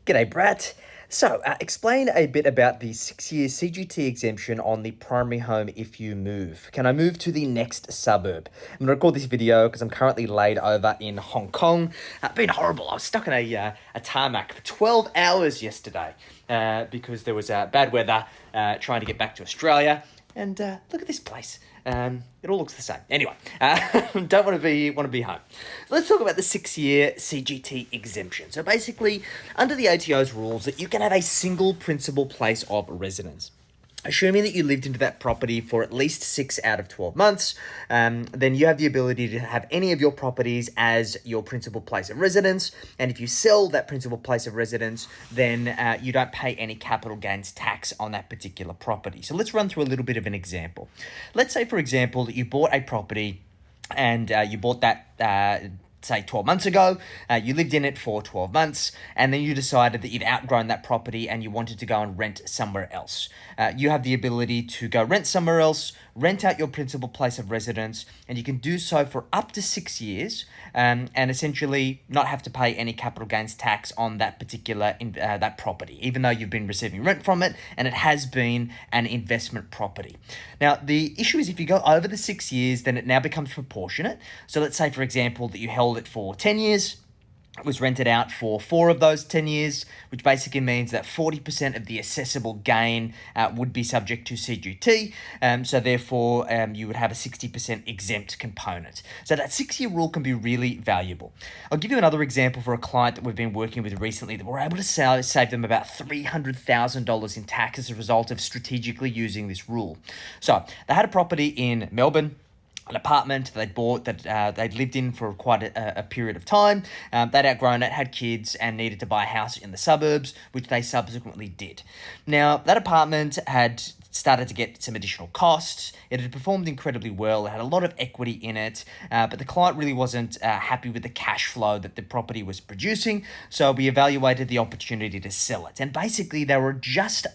G'day, Brat. So, explain a bit about the 6-year CGT exemption on the primary home if you move. Can I move to the next suburb? I'm going to record this video because I'm currently laid over in Hong Kong. Been horrible. I was stuck in a tarmac for 12 hours yesterday because there was bad weather trying to get back to Australia. And look at this place. It all looks the same. Anyway, don't want to be home. So let's talk about the 6-year CGT exemption. So basically, under the ATO's rules, that you can have a single principal place of residence. Assuming that you lived into that property for at least 6 out of 12 months, then you have the ability to have any of your properties as your principal place of residence. And if you sell that principal place of residence, then you don't pay any capital gains tax on that particular property. So let's run through a little bit of an example. Let's say, for example, that you bought a property and you bought that say 12 months ago, you lived in it for 12 months, and then you decided that you'd outgrown that property and you wanted to go and rent somewhere else. You have the ability to go rent somewhere else, rent out your principal place of residence, and you can do so for up to 6 years, and essentially not have to pay any capital gains tax on that particular that property, even though you've been receiving rent from it and it has been an investment property. Now, the issue is if you go over the 6 years, then it now becomes proportionate. So let's say, for example, that you held it for 10 years. It was rented out for 4 of those 10 years, which basically means that 40% of the assessable gain would be subject to CGT. So therefore, you would have a 60% exempt component. So that 6-year rule can be really valuable. I'll give you another example for a client that we've been working with recently that we're able to save them about $300,000 in tax as a result of strategically using this rule. So they had a property in Melbourne, an apartment they'd bought that they'd lived in for quite a period of time. They'd outgrown it, had kids, and needed to buy a house in the suburbs, which they subsequently did. Now, that apartment had started to get some additional costs. It had performed incredibly well. It had a lot of equity in it, but the client really wasn't happy with the cash flow that the property was producing. So we evaluated the opportunity to sell it. And basically, they were just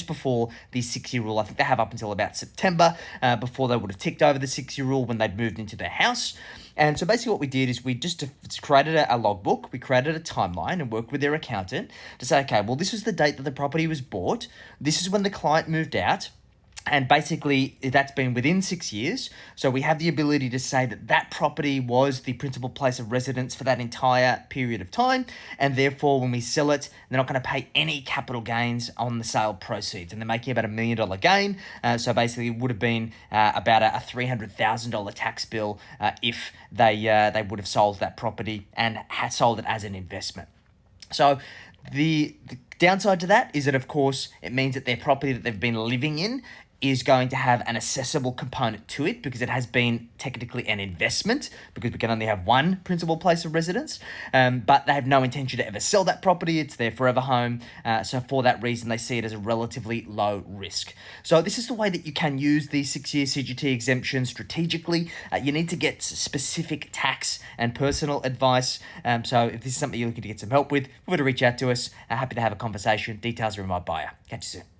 before the 6-year rule. I think they have up until about September before they would have ticked over the 6-year rule when they'd moved into their house. And so basically what we did is we just created a logbook, we created a timeline and worked with their accountant to say, okay, well, this was the date that the property was bought. This is when the client moved out. And basically, that's been within 6 years. So we have the ability to say that that property was the principal place of residence for that entire period of time. And therefore, when we sell it, they're not going to pay any capital gains on the sale proceeds. And they're making about $1 million gain. So basically, it would have been about a $300,000 tax bill if they would have sold that property and had sold it as an investment. So the downside to that is that, of course, it means that their property that they've been living in is going to have an assessable component to it because it has been technically an investment because we can only have one principal place of residence, but they have no intention to ever sell that property. It's their forever home. So for that reason, they see it as a relatively low risk. So this is the way that you can use the 6-year CGT exemption strategically. You need to get specific tax and personal advice. So if this is something you're looking to get some help with, feel free to reach out to us. Happy to have a conversation. Details are in my bio. Catch you soon.